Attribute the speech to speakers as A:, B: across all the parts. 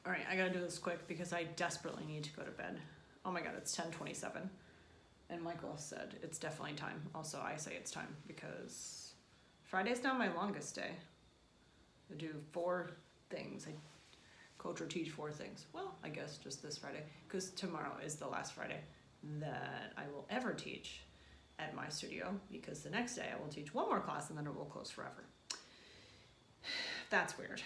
A: All right, I gotta do this quick because I desperately need to go to bed. Oh my god, it's 10:27. And Michael said it's definitely time. Also, I say it's time because Friday's now my longest day. I do 4 things. I coach or teach 4 things. Well, I guess just this Friday, because tomorrow is the last Friday that I will ever teach at my studio, because the next day I will teach 1 more class and then it will close forever. That's weird.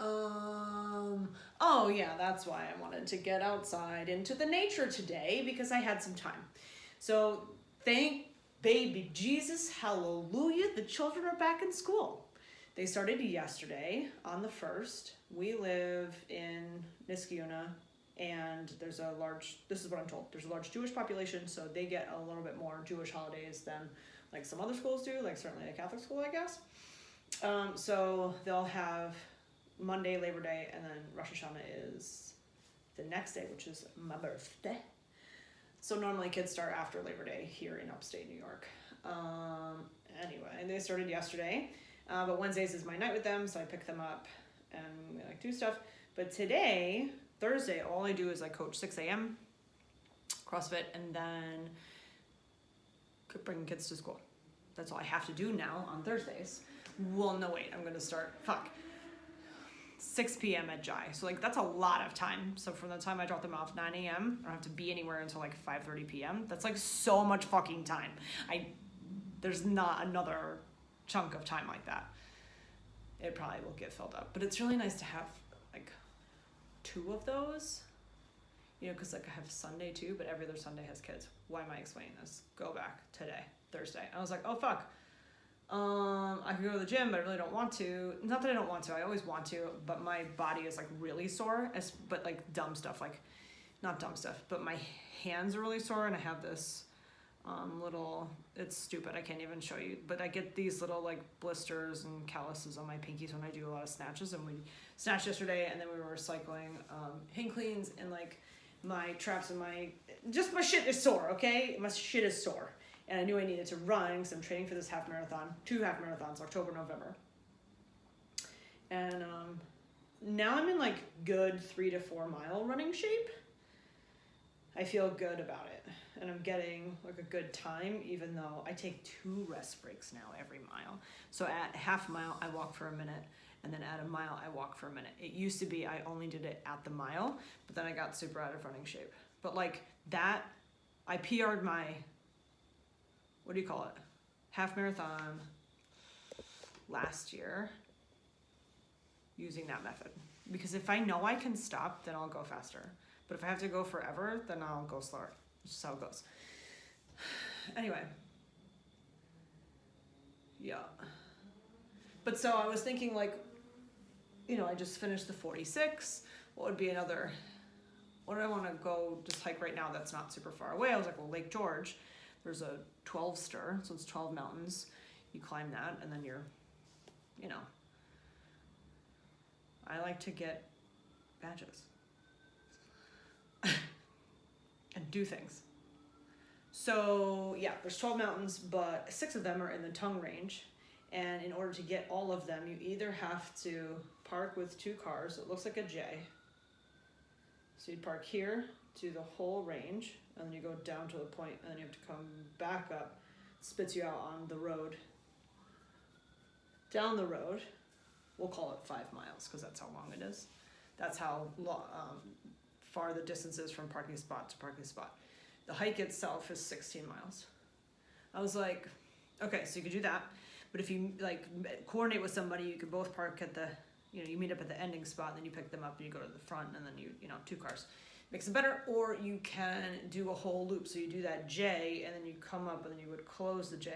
A: Oh yeah, that's why I wanted to get outside into the nature today, because I had some time. So thank baby Jesus, hallelujah, the children are back in school. They started yesterday on the 1st. We live in Niskayuna, and this is what I'm told, there's a large Jewish population, so they get a little bit more Jewish holidays than like some other schools do, like certainly a Catholic school, I guess. So they'll have Monday, Labor Day, and then Rosh Hashanah is the next day, which is my birthday. So normally kids start after Labor Day here in upstate New York. Anyway, they started yesterday, but Wednesdays is my night with them, so I pick them up and we like do stuff. But today, Thursday, all I do is I coach 6 a.m. CrossFit, and then bring kids to school. That's all I have to do now on Thursdays. Well, no, wait, I'm going to start, 6 p.m. at Jai. So, like, that's a lot of time. So, from the time I drop them off 9 a.m., I don't have to be anywhere until, like, 5:30 p.m. That's, like, so much fucking time. There's not another chunk of time like that. It probably will get filled up. But it's really nice to have, like, 2 of those. You know, because, like, I have Sunday, too, but every other Sunday has kids. Why am I explaining this? Go back today, Thursday. I was like, oh, fuck. I could go to the gym, but I really don't want to. Not that I don't want to, I always want to, but my body is like really sore, but like dumb stuff, like not dumb stuff, but my hands are really sore, and I have this little, it's stupid, I can't even show you, but I get these little like blisters and calluses on my pinkies when I do a lot of snatches, and we snatched yesterday, and then we were cycling hang cleans, and like my traps and my shit is sore, okay? My shit is sore. And I knew I needed to run because I'm training for this 2 half marathons, October, November. And now I'm in like good 3 to 4 mile running shape. I feel good about it. And I'm getting like a good time, even though I take 2 rest breaks now every mile. So at half mile, I walk for a minute. And then at a mile, I walk for a minute. It used to be I only did it at the mile, but then I got super out of running shape. But like that, I PR'd my, what do you call it? Half marathon last year using that method. Because if I know I can stop, then I'll go faster. But if I have to go forever, then I'll go slower. That's just how it goes. Anyway. Yeah. But so I was thinking like, you know, I just finished the 46. What would be another, what do I want to go just hike right now that's not super far away? I was like, well, Lake George. There's a 12-stir, so it's 12 mountains. You climb that, and then you're, you know, I like to get badges and do things. So, yeah, there's 12 mountains, but 6 of them are in the Tongue Range. And in order to get all of them, you either have to park with 2 cars. It looks like a J. So you'd park here to the whole range, and then you go down to the point, and then you have to come back up, spits you out on the road. Down the road, we'll call it 5 miles, because that's how long it is. That's how far the distance is from parking spot to parking spot. The hike itself is 16 miles. I was like, okay, so you could do that, but if you like coordinate with somebody, you could both park at the, you know, you meet up at the ending spot, and then you pick them up and you go to the front, and then you know, 2 cars. Makes it better. Or you can do a whole loop. So you do that J, and then you come up, and then you would close the J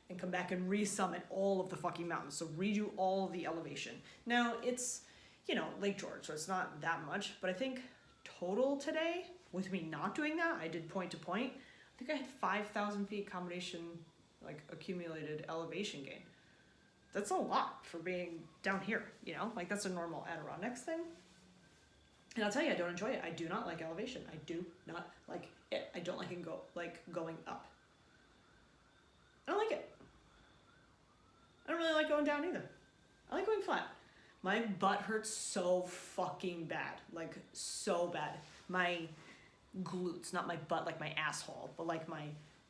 A: and come back and re-summit all of the fucking mountains. So redo all of the elevation. Now it's, you know, Lake George, so it's not that much, but I think total today, with me not doing that, I did point to point, I think I had 5,000 feet combination, like accumulated elevation gain. That's a lot for being down here, you know, like that's a normal Adirondacks thing. And I'll tell you, I don't enjoy it. I do not like elevation. I do not like it. I don't like it going up. I don't like it. I don't really like going down either. I like going flat. My butt hurts so fucking bad. Like, so bad. My glutes, not my butt, like my asshole, but like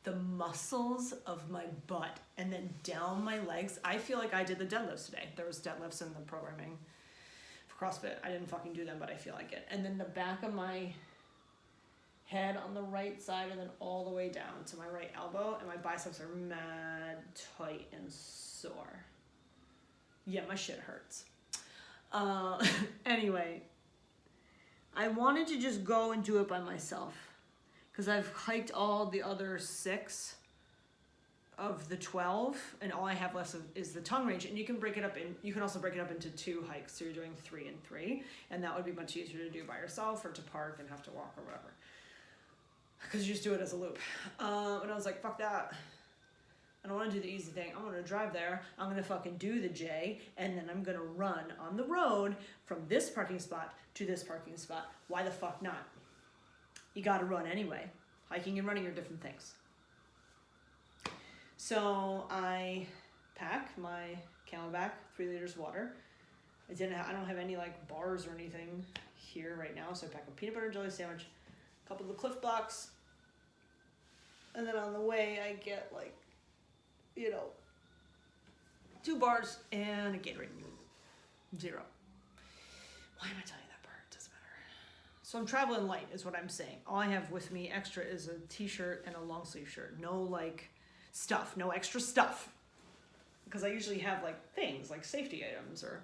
A: the muscles of my butt and then down my legs. I feel like I did the deadlifts today. There was deadlifts in the programming for CrossFit. I didn't fucking do them, but I feel like it. And then the back of my head on the right side and then all the way down to my right elbow, and my biceps are mad tight and sore. Yeah, my shit hurts. Anyway, I wanted to just go and do it by myself because I've hiked all the other 6 of the 12, and all I have left is the tongue range. And you can break it up you can also break it up into 2 hikes, so you're doing 3 and 3, and that would be much easier to do by yourself or to park and have to walk or whatever, because you just do it as a loop. And I was like, fuck that. I don't want to do the easy thing. I'm going to drive there. I'm going to fucking do the J, and then I'm going to run on the road from this parking spot to this parking spot. Why the fuck not? You got to run anyway. Hiking and running are different things. So I pack my Camelback 3 liters of water. I don't have any like bars or anything here right now, so I pack a peanut butter and jelly sandwich, a couple of the Cliff Blocks, and then on the way I get like, 2 bars and a Gatorade. 0. Why am I telling you that part? Doesn't matter. So I'm traveling light is what I'm saying. All I have with me extra is a t-shirt and a long sleeve shirt. No like stuff, no extra stuff. Because I usually have like things like safety items or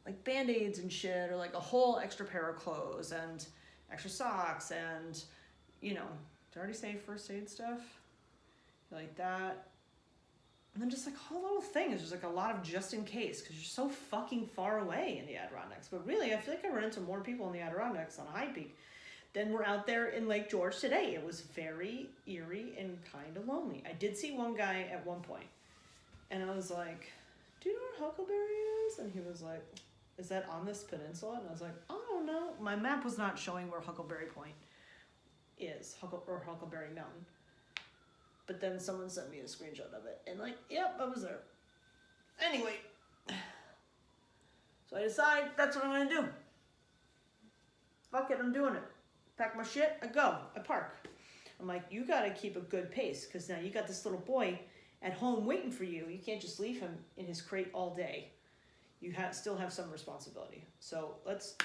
A: like Band-Aids and shit, or like a whole extra pair of clothes and extra socks and, did I already say first aid stuff? Like that. And then just like all little things, there's like a lot of just in case, because you're so fucking far away in the Adirondacks. But really, I feel like I run into more people in the Adirondacks on a high peak than we're out there in Lake George today. It was very eerie and kind of lonely. I did see one guy at one point, and I was like, do you know where Huckleberry is? And he was like, is that on this peninsula? And I was like, I don't know. My map was not showing where Huckleberry Point is, or Huckleberry Mountain. But then someone sent me a screenshot of it, and like, yep, I was there. Anyway, so I decide that's what I'm gonna do. Fuck it, I'm doing it. Pack my shit, I go, I park. I'm like, you gotta keep a good pace, because now you got this little boy at home waiting for you. You can't just leave him in his crate all day. You still have some responsibility. So let's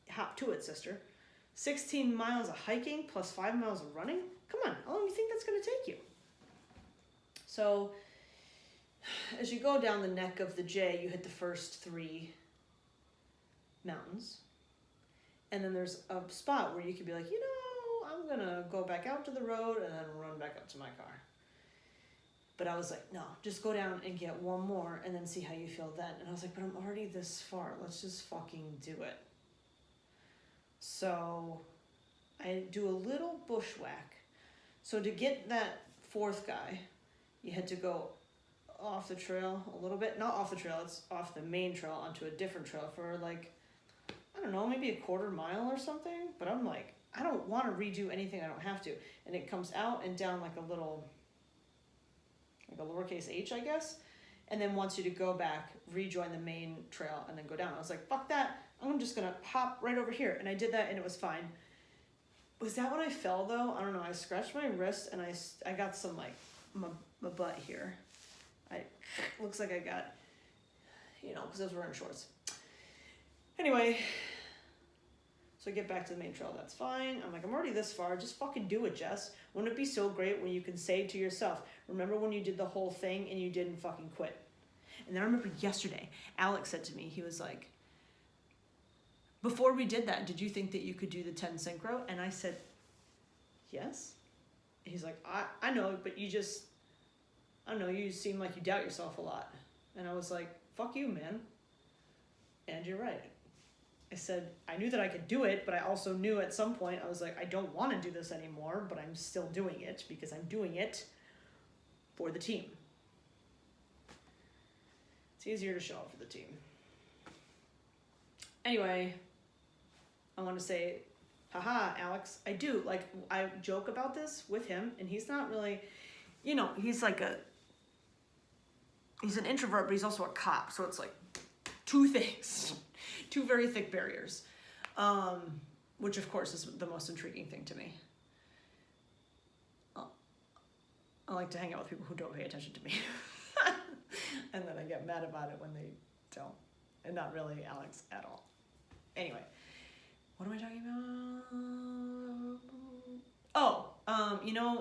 A: hop to it, sister. 16 miles of hiking plus 5 miles of running? Come on, how long do you think that's gonna take you? So as you go down the neck of the J, you hit the first 3 mountains. And then there's a spot where you could be like, I'm going to go back out to the road and then run back up to my car. But I was like, no, just go down and get one more and then see how you feel then. And I was like, but I'm already this far. Let's just fucking do it. So I do a little bushwhack. So to get that 4th guy, you had to go off the trail a little bit. Not off the trail, it's off the main trail onto a different trail for like, I don't know, maybe a quarter mile or something. But I'm like, I don't want to redo anything I don't have to. And it comes out and down like a little, like a lowercase h, I guess. And then wants you to go back, rejoin the main trail, and then go down. I was like, fuck that. I'm just going to hop right over here. And I did that and it was fine. Was that when I fell though? I don't know. I scratched my wrist and I got some like, my butt here. Looks like I got, because I was wearing shorts. Anyway, so I get back to the main trail. That's fine. I'm like, I'm already this far. Just fucking do it, Jess. Wouldn't it be so great when you can say to yourself, remember when you did the whole thing and you didn't fucking quit? And then I remember yesterday, Alex said to me, he was like, before we did that, did you think that you could do the 10 synchro? And I said, yes. He's like, I know, but you just, I don't know, you seem like you doubt yourself a lot. And I was like, fuck you, man. And you're right. I said, I knew that I could do it, but I also knew at some point, I was like, I don't want to do this anymore, but I'm still doing it because I'm doing it for the team. It's easier to show up for the team. Anyway, I want to say, haha, Alex, I do. Like, I joke about this with him, and he's not really, he's like he's an introvert, but he's also a cop. So it's like, two things, two very thick barriers, which of course is the most intriguing thing to me. I like to hang out with people who don't pay attention to me. And then I get mad about it when they don't. And not really Alex at all. Anyway, what am I talking about? Oh,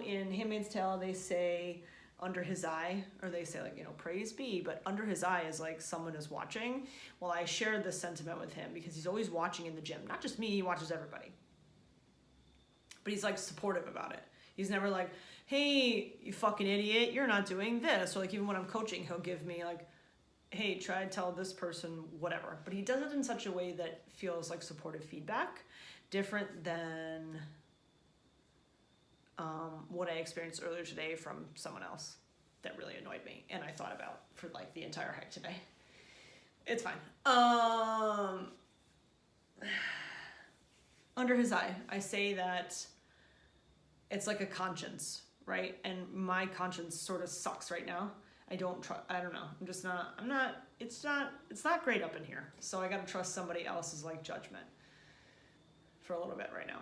A: in Handmaid's Tale, they say under his eye, or they say praise be, but under his eye is like someone is watching. Well, I shared this sentiment with him because he's always watching in the gym. Not just me, he watches everybody. But he's like supportive about it. He's never like, hey, you fucking idiot, you're not doing this. Or like even when I'm coaching, he'll give me like, hey, try to tell this person whatever. But he does it in such a way that feels like supportive feedback, different than what I experienced earlier today from someone else that really annoyed me and I thought about for like the entire hike today. It's fine. Under his eye, I say that it's like a conscience, right? And my conscience sort of sucks right now. I don't know. It's not great up in here. So I got to trust somebody else's like judgment for a little bit right now.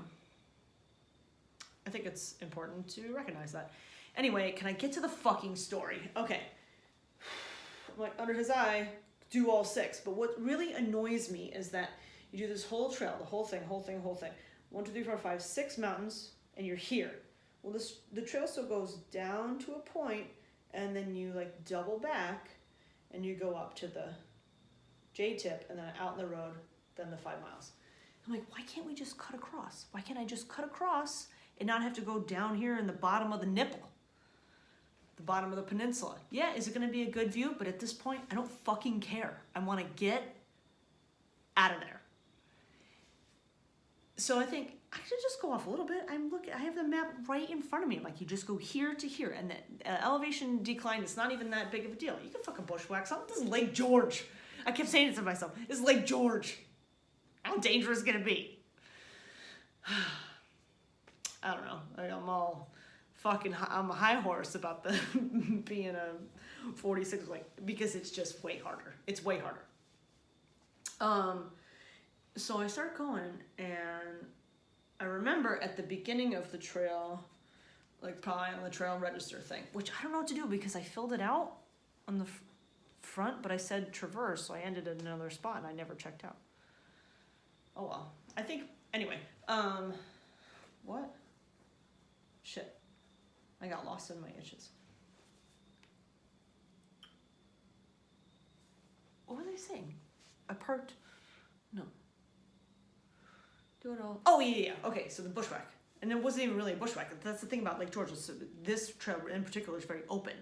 A: I think it's important to recognize that. Anyway, can I get to the fucking story? Okay. I'm like, under his eye, do all 6. But what really annoys me is that you do this whole trail, the whole thing. 1, 2, 3, 4, 5, 6 mountains, and you're here. Well, the trail still goes down to a point, and then you like double back, and you go up to the J-tip, and then out in the road, then the 5 miles. I'm like, why can't we just cut across? Why can't I just cut across and not have to go down here in the bottom of the nipple? The bottom of the peninsula. Yeah, is it going to be a good view? But at this point, I don't fucking care. I want to get out of there. So I think I should just go off a little bit. I have the map right in front of me. I'm like, you just go here to here. And the elevation decline is not even that big of a deal. You can fucking bushwhack something. This is Lake George. I kept saying it to myself. This is Lake George. How dangerous is it going to be? I don't know. I'm all fucking, I'm a high horse about the being a 46, like, because it's just way harder. It's way harder. So I start going, and I remember at the beginning of the trail, like probably on the trail register thing, which I don't know what to do because I filled it out on the front, but I said traverse, so I ended at another spot and I never checked out. Oh well. I think, anyway, what? Shit. I got lost in my itches. What were they saying? I parked, no. Do it all. Oh, yeah. Okay, so the bushwhack. And it wasn't even really a bushwhack. That's the thing about Lake George. So this trail in particular is very open.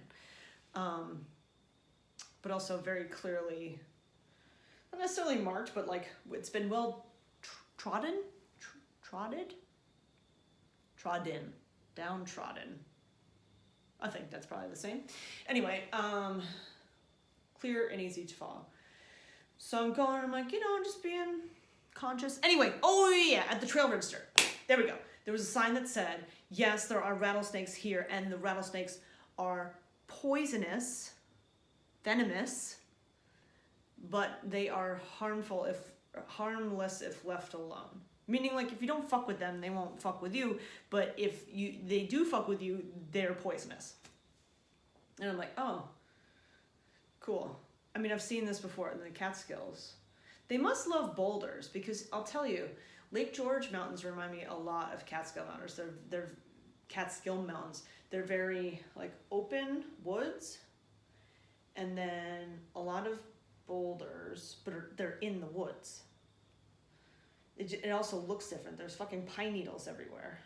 A: But also very clearly, not necessarily marked, but like it's been well trodden, downtrodden. I think that's probably the same. Anyway, clear and easy to follow. So I'm going, I'm like, just being conscious. Anyway, oh yeah, at the trail register. There we go. There was a sign that said, yes, there are rattlesnakes here, and the rattlesnakes are poisonous, venomous, but they are harmless if left alone. Meaning, like, if you don't fuck with them, they won't fuck with you, but if they do fuck with you, they're poisonous. And I'm like, oh, cool. I mean, I've seen this before in the Catskills. They must love boulders, because I'll tell you, Lake George mountains remind me a lot of Catskill mountains. They're Catskill mountains. They're very like open woods, and then a lot of boulders, but they're in the woods. It also looks different. There's fucking pine needles everywhere,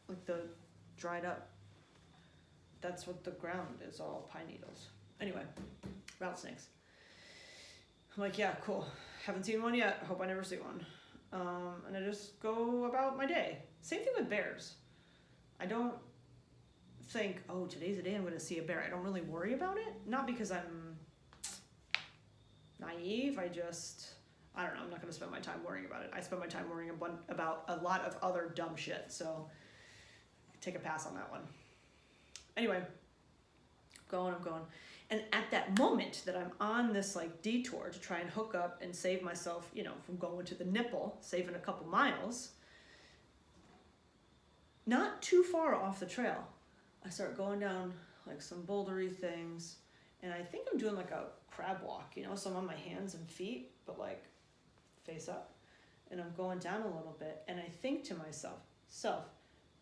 A: like the dried up. That's what the ground is, all pine needles. Anyway, rattlesnakes. I'm like, yeah, cool. Haven't seen one yet. Hope I never see one. And I just go about my day. Same thing with bears. I don't think, oh, today's the day I'm going to see a bear. I don't really worry about it. Not because I'm naive. I don't know. I'm not going to spend my time worrying about it. I spend my time worrying about a lot of other dumb shit. So take a pass on that one. Anyway, I'm going. And at that moment that I'm on this like detour to try and hook up and save myself, you know, from going to the nipple, saving a couple miles, not too far off the trail, I start going down like some bouldery things, and I think I'm doing like a crab walk, you know, so I'm on my hands and feet, but like face up, and I'm going down a little bit, and I think to myself,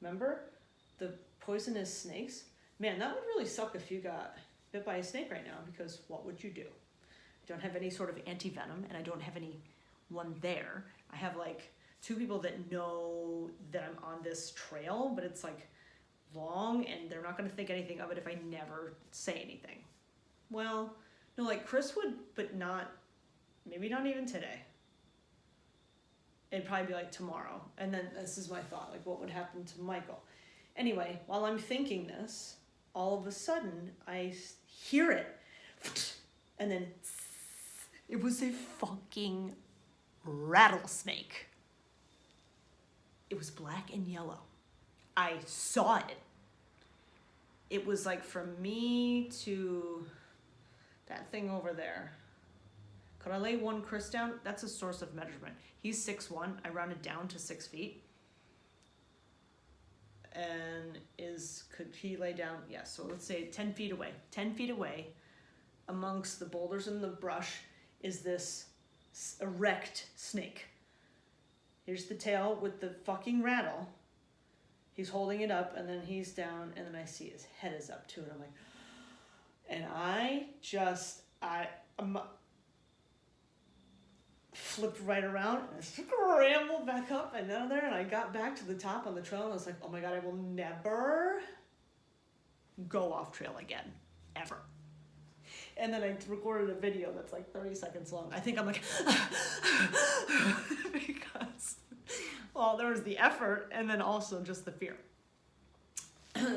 A: remember the poisonous snakes? Man, that would really suck if you got bit by a snake right now, because what would you do? I don't have any sort of anti-venom, and I don't have anyone there. I have like 2 people that know that I'm on this trail, but it's like long, and they're not going to think anything of it if I never say anything. Well, no, like Chris would, but not, maybe not even today. It'd probably be like tomorrow. And then this is my thought, like what would happen to Michael? Anyway, while I'm thinking this, all of a sudden I hear it, and then it was a fucking rattlesnake. It was black and yellow. I saw it. It was like from me to that thing over there. Could I lay one Chris down? That's a source of measurement. He's 6'1". I rounded down to 6 feet. And could he lay down? Yes. So let's say 10 feet away. 10 feet away, amongst the boulders and the brush, is this erect snake. Here's the tail with the fucking rattle. He's holding it up, and then he's down, and then I see his head is up too, and I'm like, and I'm flipped right around, and I scrambled back up and down there, and I got back to the top on the trail, and I was like, oh my God, I will never go off trail again, ever. And then I recorded a video that's like 30 seconds long. I think I'm like, because, well, there was the effort and then also just the fear.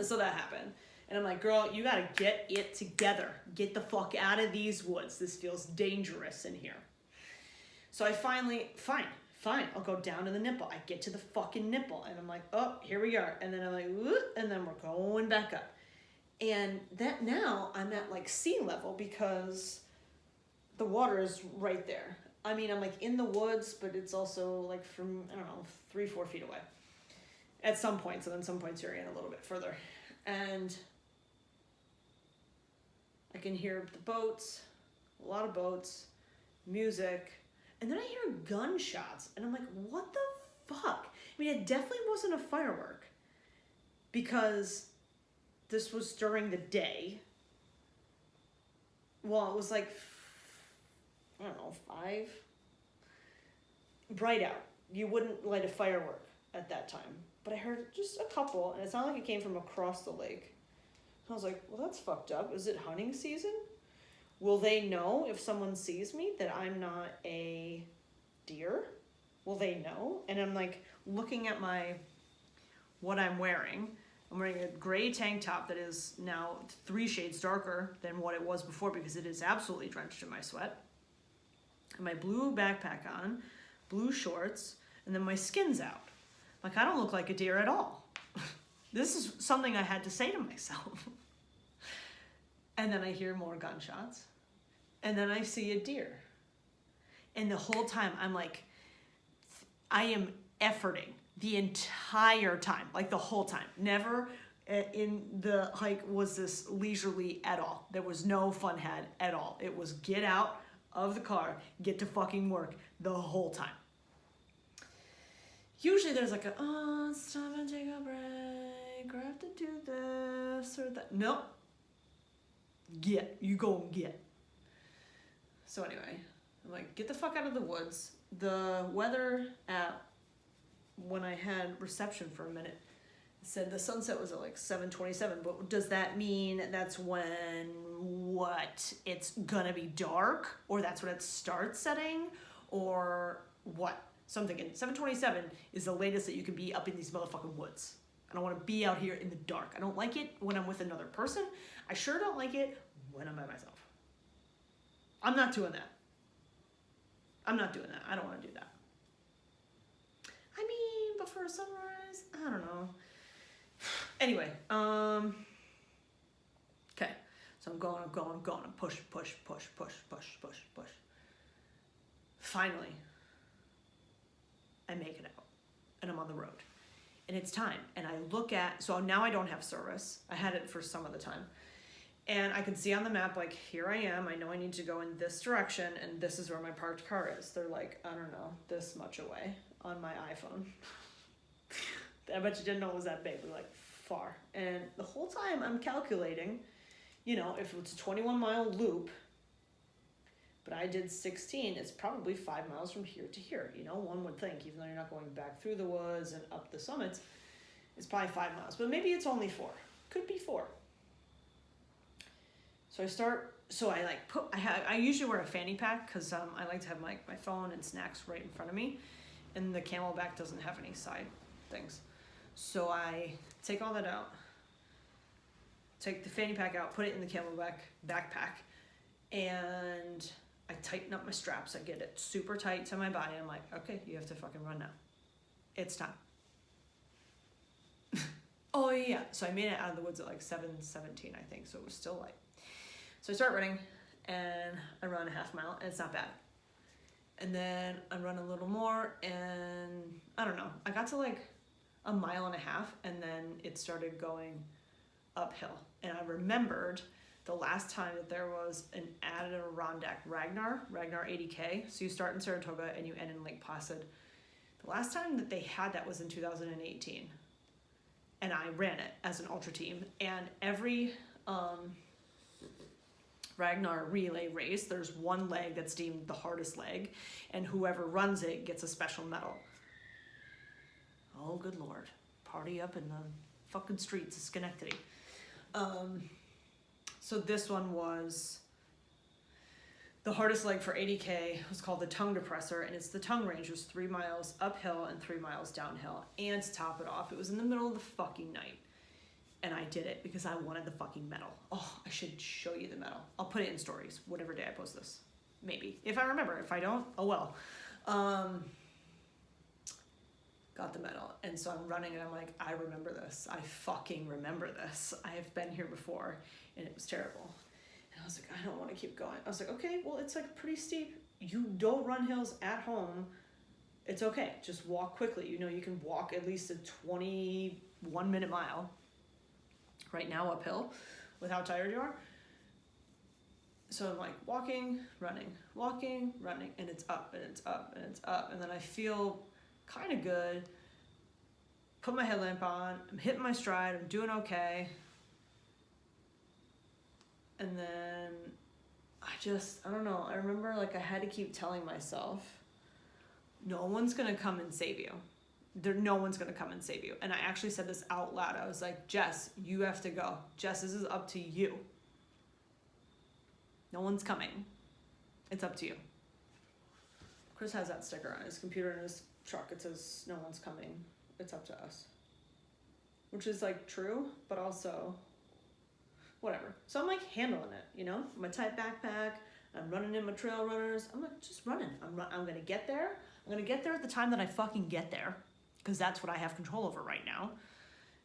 A: So that happened. And I'm like, girl, you gotta get it together. Get the fuck out of these woods. This feels dangerous in here. So I finally, fine, I'll go down to the nipple. I get to the fucking nipple, and I'm like, oh, here we are. And then I'm like, whoop, and then we're going back up. And that now I'm at like sea level because the water is right there. I mean, I'm like in the woods, but it's also like from, I don't know, 3-4 feet away at some points. And then some points you're in a little bit further. And I can hear the boats, a lot of boats, music. And then I hear gunshots. And I'm like, what the fuck? I mean, it definitely wasn't a firework because this was during the day. Well, it was like, I don't know, 5. Bright out. You wouldn't light a firework at that time. But I heard just a couple, and it sounded like it came from across the lake. I was like, well, that's fucked up. Is it hunting season? Will they know if someone sees me that I'm not a deer? Will they know? And I'm like looking at what I'm wearing. I'm wearing a gray tank top that is now 3 shades darker than what it was before because it is absolutely drenched in my sweat. And my blue backpack on, blue shorts, and then my skin's out. Like, I don't look like a deer at all. This is something I had to say to myself. And then I hear more gunshots. And then I see a deer. And the whole time I'm like, I am efforting the entire time, like the whole time. Never in the hike was this leisurely at all. There was no fun had at all. It was get out of the car, get to fucking work the whole time. Usually there's like it's time to take a break, or I have to do this or that. Nope. You go and get. So anyway, I'm like, get the fuck out of the woods. The weather app, when I had reception for a minute, said the sunset was at like 7:27, but does that mean that's when it's gonna be dark, or that's when it starts setting, or what? So I'm thinking 7:27 is the latest that you can be up in these motherfucking woods. I don't want to be out here in the dark. I don't like it when I'm with another person. I sure don't like it when I'm by myself. I'm not doing that. I don't want to do that. I mean, but for a sunrise, I don't know. Anyway, okay. So So I'm going, and push. Finally, I make it out, and I'm on the road. And it's time. And I look at, so now I don't have service. I had it for some of the time. And I can see on the map, like, here I am. I know I need to go in this direction, and this is where my parked car is. They're like, I don't know, this much away on my iPhone. I bet you didn't know it was that big. They're like, far. And the whole time I'm calculating, you know, if it's a 21-mile loop, but I did 16, it's probably 5 miles from here to here. You know, one would think, even though you're not going back through the woods and up the summits, it's probably 5 miles. But maybe it's only 4. Could be 4. So I usually wear a fanny pack because I like to have my phone and snacks right in front of me. And the Camelback doesn't have any side things. So I take all that out, take the fanny pack out, put it in the Camelback backpack, and I tighten up my straps. I get it super tight to my body. I'm like, okay, you have to fucking run now. It's time. Oh yeah. So I made it out of the woods at like 7:17, I think. So it was still light. So I start running, and I run a half mile, and it's not bad. And then I run a little more, and I don't know. I got to like a mile and a half, and then it started going uphill. And I remembered the last time that there was an Adirondack Ragnar 80K. So you start in Saratoga and you end in Lake Placid. The last time that they had that was in 2018. And I ran it as an ultra team. And every Ragnar relay race, there's one leg that's deemed the hardest leg, and whoever runs it gets a special medal. Oh, good Lord. Party up in the fucking streets of Schenectady. So this one was the hardest leg for 80K. It was called the Tongue Depressor, and it's the tongue range. It was 3 miles uphill and 3 miles downhill. And to top it off, it was in the middle of the fucking night. And I did it because I wanted the fucking medal. Oh, I should show you the medal. I'll put it in stories, whatever day I post this. Maybe. If I remember. If I don't, oh well. Got the medal. And so I'm running and I'm like, I remember this. I fucking remember this. I have been here before and it was terrible. And I was like, I don't want to keep going. I was like, okay, well, it's like pretty steep. You don't run hills at home. It's okay. Just walk quickly. You know, you can walk at least a 21-minute mile right now uphill with how tired you are. So I'm like walking, running, and it's up and it's up and it's up. And then I feel kind of good. Put my headlamp on. I'm hitting my stride. I'm doing okay. And then I don't know. I remember like I had to keep telling myself, no one's going to come and save you. No one's going to come and save you. And I actually said this out loud. I was like, Jess, you have to go. Jess, this is up to you. No one's coming. It's up to you. Chris has that sticker on his computer in his truck. It says, no one's coming. It's up to us. Which is like true, but also whatever. So I'm like handling it, you know? My tight backpack. I'm running in my trail runners. I'm like just running. I'm going to get there. I'm going to get there at the time that I fucking get there. Because that's what I have control over right now.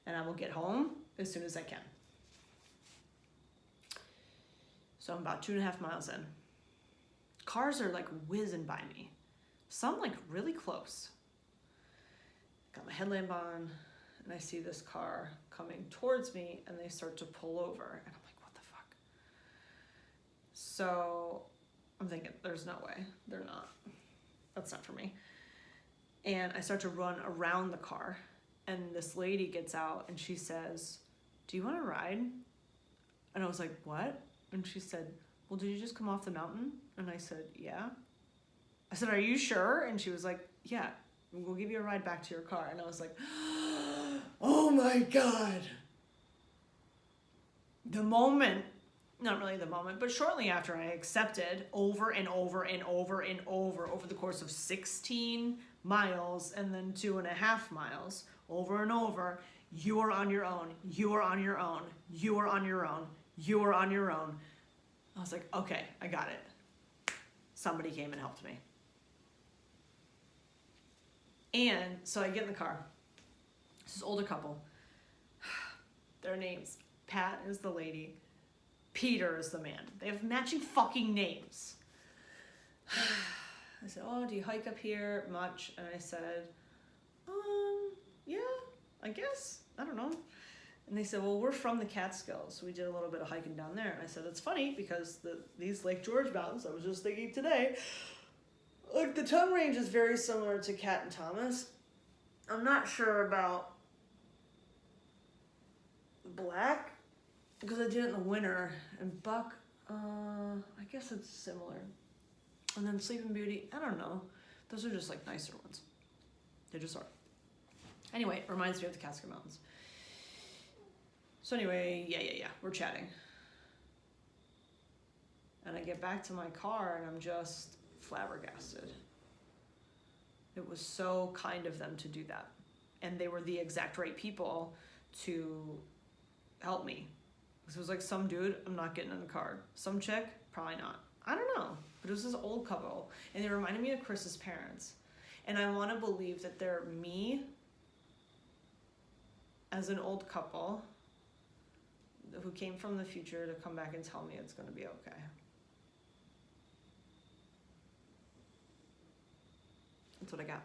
A: And I will get home as soon as I can. So I'm about 2.5 miles in. Cars are like whizzing by me. Some like really close. Got my headlamp on and I see this car coming towards me and they start to pull over. And I'm like, what the fuck? So I'm thinking, there's no way. They're not. That's not for me. And I start to run around the car. And this lady gets out and she says, do you want to ride? And I was like, what? And she said, well, did you just come off the mountain? And I said, yeah. I said, are you sure? And she was like, yeah, we'll give you a ride back to your car. And I was like, oh my God. The moment, not really the moment, but shortly after I accepted over and over and over and over the course of 16 miles and then 2.5 miles, over and over, you are on your own, you are on your own, you are on your own, you are on your own. I was like, okay, I got it. Somebody came and helped me. And so I get in the car. This is older couple. Their names, Pat is the lady, Peter is the man. They have matching fucking names. I said, oh, do you hike up here much? And I said, yeah, I guess. I don't know. And they said, well, we're from the Catskills. So we did a little bit of hiking down there. And I said, it's funny because these Lake George mountains, I was just thinking today, like the Tongue Range is very similar to Cat and Thomas. I'm not sure about Black because I did it in the winter. And Buck, I guess it's similar. And then Sleeping Beauty, I don't know. Those are just like nicer ones. They just are. Anyway, it reminds me of the Catskill Mountains. So anyway, yeah, we're chatting. And I get back to my car and I'm just flabbergasted. It was so kind of them to do that. And they were the exact right people to help me. Because it was like some dude, I'm not getting in the car. Some chick, probably not. I don't know. But it was this old couple. And they reminded me of Chris's parents. And I want to believe that they're me as an old couple who came from the future to come back and tell me it's going to be okay. That's what I got.